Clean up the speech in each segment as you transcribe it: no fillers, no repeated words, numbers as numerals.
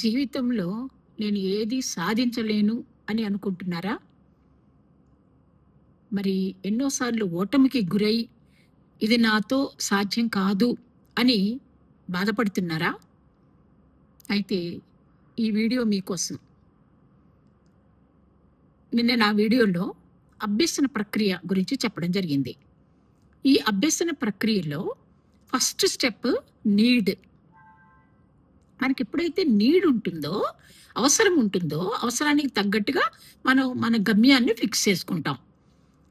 జీవితంలో నేను ఏది సాధించలేను అని అనుకుంటున్నారా? మరి ఎన్నోసార్లు ఓటమికి గురై, ఇది నాతో సాధ్యం కాదు అని బాధపడుతున్నారా? అయితే ఈ వీడియో మీకోసం. నిన్న నా వీడియోలో అభ్యసన ప్రక్రియ గురించి చెప్పడం జరిగింది. ఈ అభ్యసన ప్రక్రియలో ఫస్ట్ స్టెప్ నీడ్. మనకెప్పుడైతే నీడ్ ఉంటుందో, అవసరం ఉంటుందో, అవసరానికి తగ్గట్టుగా మనం మన గమ్యాన్ని ఫిక్స్ చేసుకుంటాం.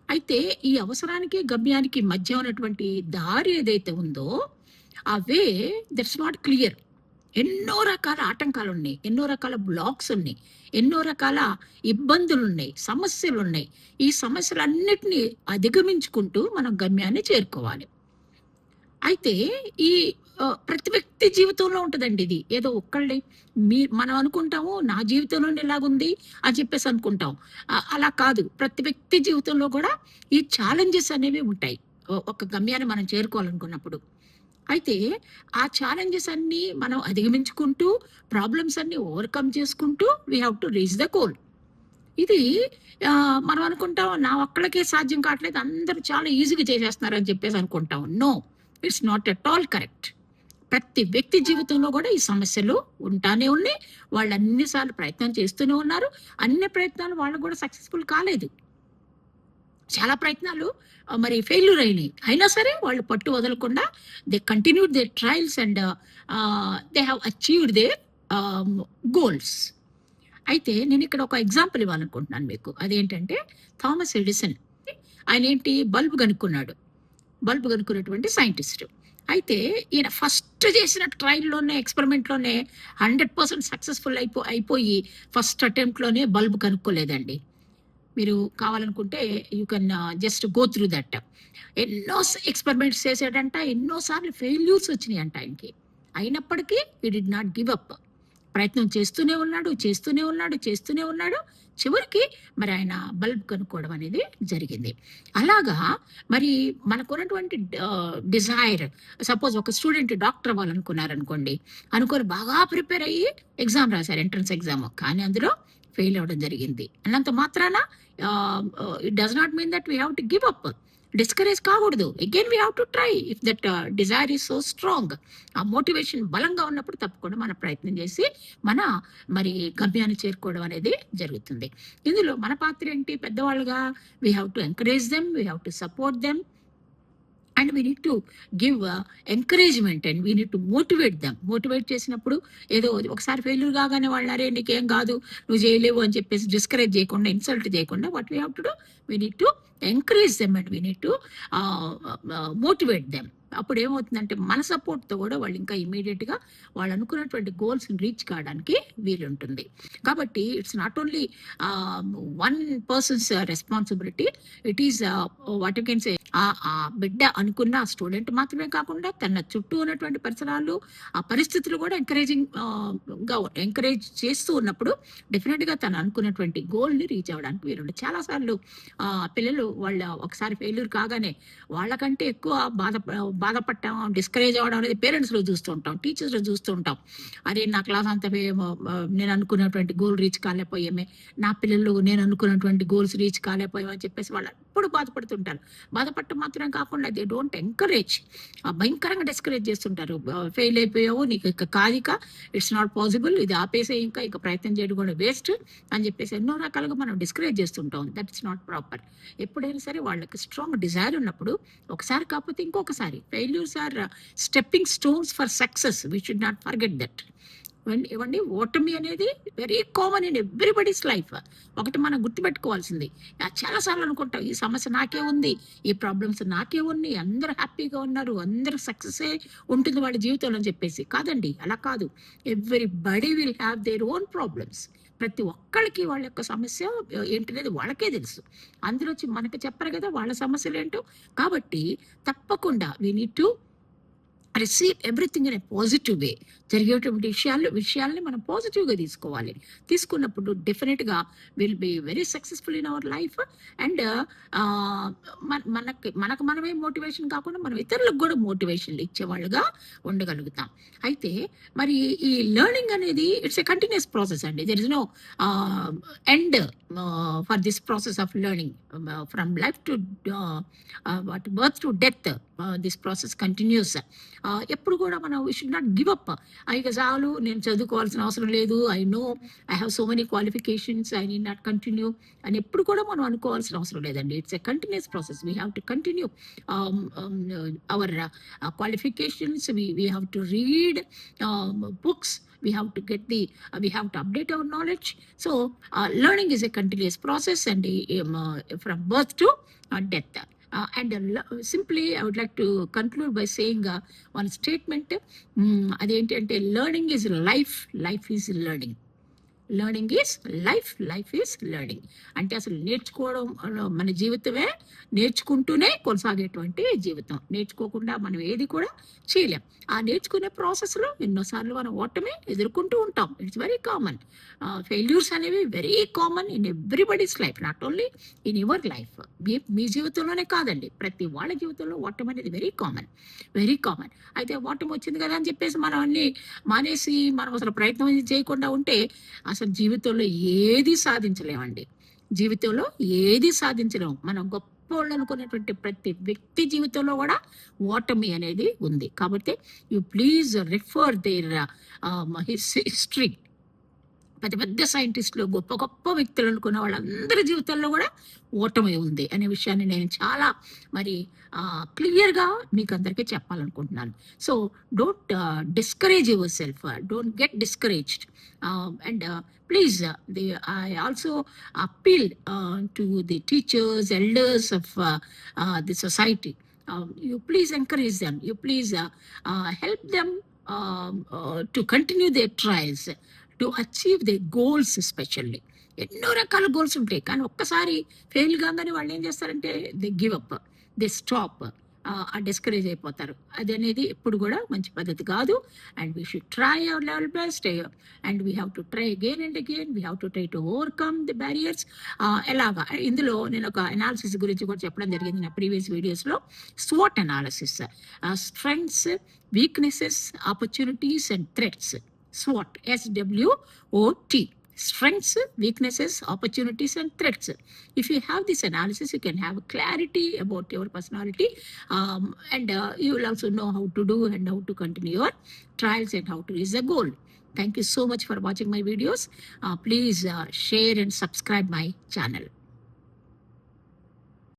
అయితే ఈ అవసరానికి, గమ్యానికి మధ్య ఉన్నటువంటి దారి ఏదైతే ఉందో, ఆ వే దట్స్ నాట్ క్లియర్. ఎన్నో రకాల ఆటంకాలున్నాయి. ఎన్నో రకాల బ్లాక్స్ ఉన్నాయి. ఎన్నో రకాల ఇబ్బందులున్నాయి. సమస్యలున్నాయి. ఈ సమస్యలన్నిటిని అధిగమించుకుంటూ మనం గమ్యాన్ని చేరుకోవాలి. అయితే ఈ ప్రతి వ్యక్తి జీవితంలో ఉంటదండి ఇది. ఏదో ఒక్కళ్ళే మనం అనుకుంటాము నా జీవితంలోనే ఇలాగుంది అని చెప్పేసి అనుకుంటాం. అలా కాదు. ప్రతి వ్యక్తి జీవితంలో కూడా ఈ ఛాలెంజెస్ అనేవి ఉంటాయి. ఒక గమ్యాన్ని మనం చేరుకోవాలనుకున్నప్పుడు. అయితే ఆ ఛాలెంజెస్ అన్నీ మనం అధిగమించుకుంటూ, ప్రాబ్లమ్స్ అన్నీ ఓవర్‌కమ్ చేసుకుంటూ we have to reach the goal. ఇది మనం అనుకుంటాం నా ఒక్కళ్ళకే సాధ్యం కావట్లేదు. అందరూ చాలా ఈజీగా చేసేస్తున్నారని చెప్పేసి అనుకుంటాం. No. It's not at all correct. ప్రతి వ్యక్తి జీవితంలో కూడా ఈ సమస్యలు ఉంటానే ఉన్నాయి. వాళ్ళు అన్ని సార్లు ప్రయత్నం చేస్తూనే ఉన్నారు. అన్ని ప్రయత్నాలు వాళ్ళు కూడా సక్సెస్‌ఫుల్ కాలేదు. చాలా ప్రయత్నాలు మరి ఫెయిల్యూర్ అయినాయి. అయినా సరే వాళ్ళు పట్టు వదలకుండా they continued their trials and they have achieved their goals. అయితే నేనిక్కడ ఒక ఎగ్జాంపుల్ ఇవ్వాలనుకుంటున్నాను మీకు. అదేంటంటే థామస్ ఎడిసన్. ఆయనేంటి బల్బ్ కనుక్కున్నాడు. బల్బ్ కనుక్కున్నటువంటి సైంటిస్ట్. అయితే ఈయన ఫస్ట్ చేసిన ట్రయల్‌లోనే, ఎక్స్‌పెరిమెంట్‌లోనే 100% సక్సెస్‌ఫుల్ అయిపోయి ఫస్ట్ అటెంప్ట్‌లోనే బల్బ్ కనుక్కోలేదండి. మీరు కావాలనుకుంటే you can just go through that. ఎన్నో ఎక్స్‌పెరిమెంట్స్ చేసాడంట. ఎన్నో సార్లు ఫెయిల్యూర్స్ వచ్చినాయంట ఆయనకి. అయినప్పటికీ he did not give up. ప్రయత్నం చేస్తూనే ఉన్నాడు, చేస్తూనే ఉన్నాడు, చేస్తూనే ఉన్నాడు. చివరికి మరి ఆయన బల్బ్ కనుక్కోవడం అనేది జరిగింది. అలాగా మరి మనకున్నటువంటి డిజైర్, సపోజ్ ఒక స్టూడెంట్ డాక్టర్ అవ్వాలనుకున్నారనుకోండి. అనుకోని బాగా ప్రిపేర్ అయ్యి ఎగ్జామ్ రాసారు, ఎంట్రన్స్ ఎగ్జామ్. కానీ అందులో ఫెయిల్ అవ్వడం జరిగింది. అన్నంత మాత్రాన it does not mean that we have to give up. Discourage కాకూడదు. Again we have to try if that desire is so strong. ఆ మోటివేషన్ బలంగా ఉన్నప్పుడు తప్పకుండా మనం ప్రయత్నం చేసి మన మరి గమ్యాన్ని చేరుకోవడం అనేది జరుగుతుంది. ఇందులో మన పాత్ర ఏంటి? పెద్దవాళ్ళుగా we have to encourage them, we have to support them and we need to give encouragement and we need to motivate them. Motivate చేసినప్పుడు ఏదో ఒకసారి ఫెయిల్యూర్ కాగానే వాళ్ళు అరే నీకేం కాదు, నువ్వు చేయలేవు అని చెప్పేసి డిస్కరేజ్ చేయకుండా, ఇన్సల్ట్ చేయకుండా what we have to do, we need to encourage them and we need to motivate them. అప్పుడు ఏమవుతుందంటే మన సపోర్ట్తో కూడా వాళ్ళు ఇంకా ఇమీడియట్గా వాళ్ళు అనుకున్నటువంటి గోల్స్ని రీచ్ కావడానికి వీలుంటుంది. కాబట్టి it's not only one persons responsibility, it is what you can say ఆ బిడ్డ అనుకున్న స్టూడెంట్ మాత్రమే కాకుండా తన చుట్టూ ఉన్నటువంటి పరిసరాలు, ఆ పరిస్థితులు కూడా ఎంకరేజ్ చేస్తూ ఉన్నప్పుడు డెఫినెట్గా తను అనుకున్నటువంటి గోల్ని రీచ్ అవ్వడానికి వీలుంటుంది. చాలాసార్లు పిల్లలు వాళ్ళ ఒకసారి ఫెయిల్యూర్ కాగానే వాళ్ళకంటే ఎక్కువ బాధపడటం, డిస్కరేజ్ అవ్వడం అనేది పేరెంట్స్లో చూస్తూ ఉంటాం, టీచర్స్లో చూస్తూ ఉంటాం. అరే నా క్లాస్ అంతా నేను అనుకున్నటువంటి గోల్ రీచ్ కాలేకపోయామే, నా పిల్లలు నేను అనుకున్నటువంటి గోల్స్ రీచ్ కాలేకపోయామని చెప్పేసి వాళ్ళు ఎప్పుడు బాధపడుతుంటారు. బాధపడటం మాత్రం కాకుండా దే డోంట్ ఎంకరేజ్. భయంకరంగా డిస్కరేజ్ చేస్తుంటారు. ఫెయిల్ అయిపోయావు, నీకు ఇక కాదిక, ఇట్స్ నాట్ పాసిబుల్, ఇది ఆపేసే, ఇంకా ప్రయత్నం చేయడం కూడా వేస్ట్ అని చెప్పేసి ఎన్నో రకాలుగా మనం డిస్కరేజ్ చేస్తుంటాం. That is not proper. ఎప్పుడైనా సరే వాళ్ళకి స్ట్రాంగ్ డిజైర్ ఉన్నప్పుడు ఒకసారి కాకపోతే ఇంకొకసారి failures are stepping stones for success. We should not forget that. ఇవ్వండి, ఓటమి అనేది very common in everybody's life. ఒకటి మనం గుర్తుపెట్టుకోవాల్సింది, చాలాసార్లు అనుకుంటాం ఈ సమస్య నాకే ఉంది, ఈ ప్రాబ్లమ్స్ నాకే ఉన్నాయి, అందరూ హ్యాపీగా ఉన్నారు, అందరూ సక్సెసే ఉంటుంది వాళ్ళ జీవితంలో అని చెప్పేసి. కాదండి, అలా కాదు. Everybody will have their own problems. ప్రతి ఒక్కళ్ళకి వాళ్ళ యొక్క సమస్య ఏంటనేది వాళ్ళకే తెలుసు. అందులో వచ్చి మనకు చెప్పరు కదా వాళ్ళ సమస్యలు ఏంటో. కాబట్టి తప్పకుండా we need to receive everything in a positive way. జరిగేటువంటి విషయాల్ని మనం పాజిటివ్గా తీసుకోవాలి. తీసుకున్నప్పుడు డెఫినెట్గా will be very successful in our life. And మనకు మనమే మోటివేషన్ కాకుండా మనం ఇతరులకు కూడా మోటివేషన్లు ఇచ్చేవాళ్ళుగా ఉండగలుగుతాం. అయితే మరి ఈ లెర్నింగ్ అనేది ఇట్స్ ఎ కంటిన్యూస్ ప్రాసెస్ అండి. There is no end for this process of learning from life to what birth to death. This process continues. ఎప్పుడు కూడా మనం we should not give up. ఇక చాలు, నేను చదువుకోవాల్సిన అవసరం లేదు, I know I have so many qualifications, I need not continue అని ఎప్పుడు కూడా మనం అనుకోవాల్సిన అవసరం లేదండి. It's a continuous process. We have to continue our qualifications. We have to read books. We have to get we have to update our knowledge. So learning is a continuous process, and from birth to death. Simply I would like to conclude by saying one statement. Adentante learning is life is learning. Learning is life is learning. అంటే అసలు నేర్చుకోవడం మన జీవితమే, నేర్చుకుంటూనే కొనసాగేటువంటి జీవితం. నేర్చుకోకుండా మనం ఏది కూడా చేయలేం. ఆ నేర్చుకునే ప్రాసెస్లో ఎన్నోసార్లు మనం ఓటమి ఎదుర్కొంటూ ఉంటాం. It's very common. ఫెయిల్యూర్స్ అనేవి very common in everybody's life, not only in your life. మీ జీవితంలోనే కాదండి, ప్రతి వాళ్ళ జీవితంలో ఓటమి అనేది వెరీ కామన్. అయితే ఓటమి వచ్చింది కదా అని చెప్పేసి మనం అన్ని మానేసి మనం అసలు ప్రయత్నం చేయకుండా ఉంటే అసలు జీవితంలో ఏది సాధించలేమండి. జీవితంలో ఏది సాధించలేము. మనం గొప్పోళ్ళు అనుకునేటువంటి ప్రతి వ్యక్తి జీవితంలో కూడా ఓటమి అనేది ఉంది. కాబట్టి you please refer their history. పెద్ద పెద్ద సైంటిస్టులు, గొప్ప గొప్ప వ్యక్తులు అనుకున్న వాళ్ళందరి జీవితాల్లో కూడా ఓటమి ఉంది అనే విషయాన్ని నేను చాలా మరి క్లియర్గా మీకు అందరికీ చెప్పాలనుకుంటున్నాను. So don't discourage your self, don't get discouraged. And please I also appeal to the teachers, elders of the society. You please encourage them, you please help them to continue their trials, to achieve they goals. Especially ఎన్నో రకాల goals ఉంటాయి, కానీ ఒక్కసారి fail కాగానే వాళ్ళు ఏం చేస్తారంటే they give up, they stop, discourage అయిపోతారు. అది అనేది ఎప్పుడు కూడా మంచి పద్ధతి కాదు. And we should try our level best, and we have to try again and again. We have to try to overcome the barriers. ఎలాగా ఇందులో నేను ఒక అనాలిసిస్ గురించి కూడా చెప్పడం జరిగింది నా ప్రీవియస్ వీడియోస్లో. Swat analysis, strengths, weaknesses, opportunities and threats. SWOT, SWOT, strengths, weaknesses, opportunities and threats. If you have this analysis, you can have clarity about your personality, and you will also know how to do and how to continue your trials and how to reach the goal. Thank you so much for watching my videos. Please share and subscribe my channel.